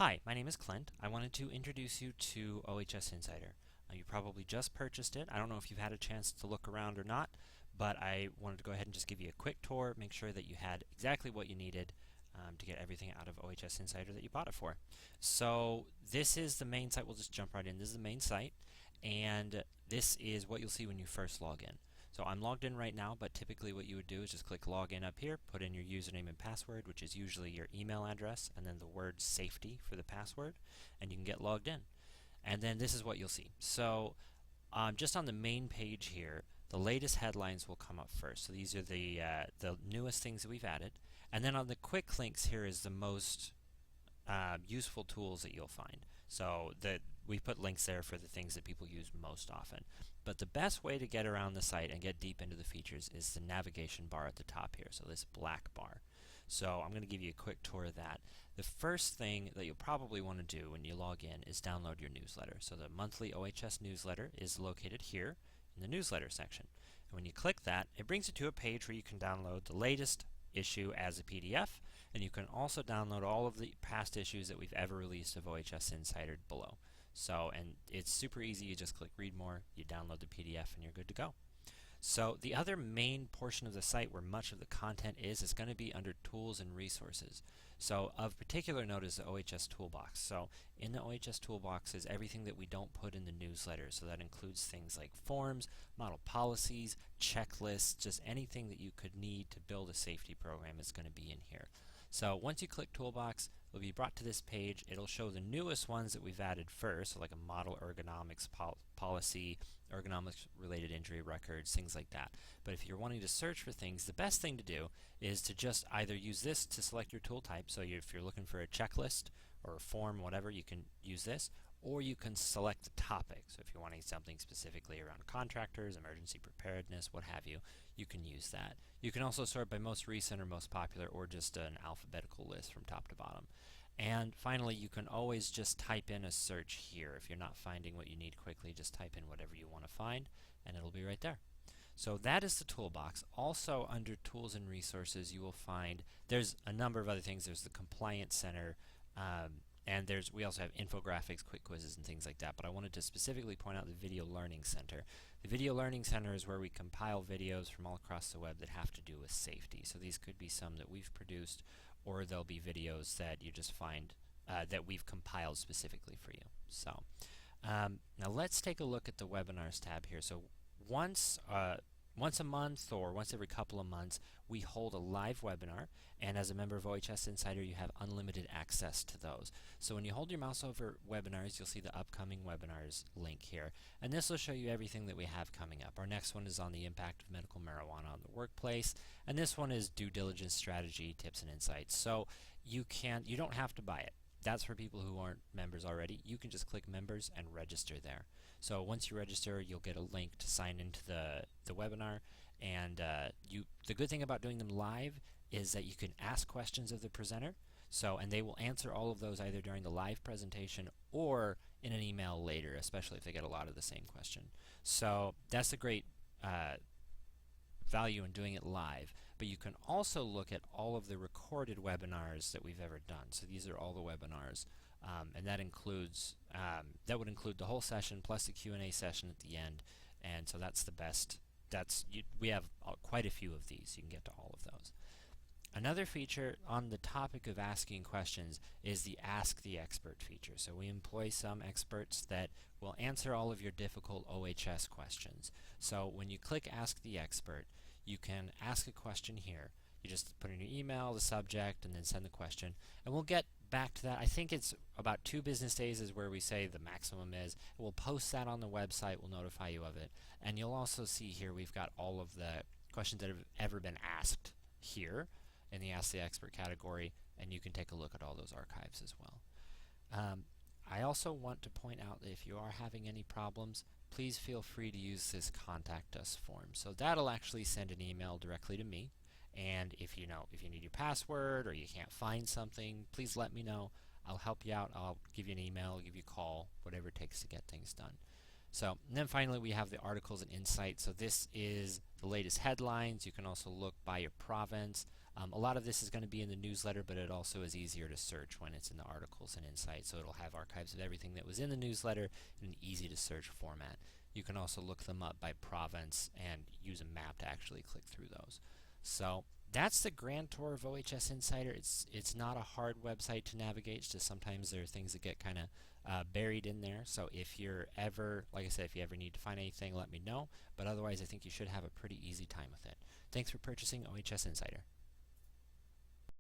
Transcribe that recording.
Hi, my name is Clint. I wanted to introduce you to OHS Insider. You probably just purchased it. I don't know if you've had a chance to look around or not, but I wanted to go ahead and just give you a quick tour, make sure that you had exactly what you needed to get everything out of OHS Insider that you bought it for. So this is the main site. We'll just jump right in. This is the main site, and this is what you'll see when you first log in. So I'm logged in right now, but typically what you would do is just click login up here, put in your username and password, which is usually your email address, and then the word safety for the password, and you can get logged in. And then this is what you'll see. So just on the main page here, the latest headlines will come up first. So these are the newest things that we've added. And then on the quick links here is the most useful tools that you'll find. So we put links there for the things that people use most often. But the best way to get around the site and get deep into the features is the navigation bar at the top here, so this black bar. So I'm going to give you a quick tour of that. The first thing that you'll probably want to do when you log in is download your newsletter. So the monthly OHS newsletter is located here in the newsletter section. And when you click that, it brings you to a page where you can download the latest issue as a PDF, and you can also download all of the past issues that we've ever released of OHS Insider below. So, and it's super easy. You just click read more, you download the PDF, and you're good to go. So the other main portion of the site where much of the content is going to be under tools and resources. So of particular note is the OHS Toolbox. So in the OHS Toolbox is everything that we don't put in the newsletter. So that includes things like forms, model policies, checklists, just anything that you could need to build a safety program is going to be in here. So once you click Toolbox, you'll be brought to this page. It'll show the newest ones that we've added first, so like a model ergonomics policy, ergonomics related injury records, things like that. But if you're wanting to search for things, the best thing to do is to just either use this to select your tool type. So if you're looking for a checklist or a form, whatever, you can use this. Or you can select the topic. So if you're wanting something specifically around contractors, emergency preparedness, what have you, you can use that. You can also sort by most recent or most popular, or just an alphabetical list from top to bottom. And finally, you can always just type in a search here. If you're not finding what you need quickly, just type in whatever you want to find, and it'll be right there. So that is the toolbox. Also under tools and resources, you will find there's a number of other things. There's the compliance center, and we also have infographics, quick quizzes, and things like that. But I wanted to specifically point out the Video Learning Center. The Video Learning Center is where we compile videos from all across the web that have to do with safety. So these could be some that we've produced, or they'll be videos that you just find that we've compiled specifically for you. So now let's take a look at the Webinars tab here. So once a month or once every couple of months, we hold a live webinar, and as a member of OHS Insider, you have unlimited access to those. So when you hold your mouse over webinars, you'll see the upcoming webinars link here, and this will show you everything that we have coming up. Our next one is on the impact of medical marijuana on the workplace, and this one is due diligence strategy, tips, and insights. So you don't have to buy it. That's for people who aren't members already. You can just click members and register there. So once you register, you'll get a link to sign into the webinar. And the good thing about doing them live is that you can ask questions of the presenter. And they will answer all of those either during the live presentation or in an email later, especially if they get a lot of the same question. So that's a great value in doing it live, but you can also look at all of the recorded webinars that we've ever done. So these are all the webinars, and that would include the whole session plus the Q&A session at the end, and so that's the best. We have quite a few of these. You can get to all of those. Another feature on the topic of asking questions is the Ask the Expert feature. So we employ some experts that will answer all of your difficult OHS questions. So when you click Ask the Expert, you can ask a question here. You just put in your email, the subject, and then send the question. And we'll get back to that. I think it's about 2 business days is where we say the maximum is. We'll post that on the website. We'll notify you of it. And you'll also see here we've got all of the questions that have ever been asked here in the Ask the Expert category, and you can take a look at all those archives as well. I also want to point out that if you are having any problems, please feel free to use this Contact Us form. So that'll actually send an email directly to me, and if you need your password or you can't find something, please let me know. I'll help you out. I'll give you an email, give you a call, whatever it takes to get things done. So, and then finally we have the articles and insights. So this is the latest headlines. You can also look by your province. A lot of this is going to be in the newsletter, but it also is easier to search when it's in the articles and insights, so it'll have archives of everything that was in the newsletter in an easy to search format. You can also look them up by province and use a map to actually click through those. So that's the grand tour of OHS Insider. It's not a hard website to navigate. It's just sometimes there are things that get kind of buried in there. So if you're ever, like I said, if you ever need to find anything, let me know. But otherwise, I think you should have a pretty easy time with it. Thanks for purchasing OHS Insider.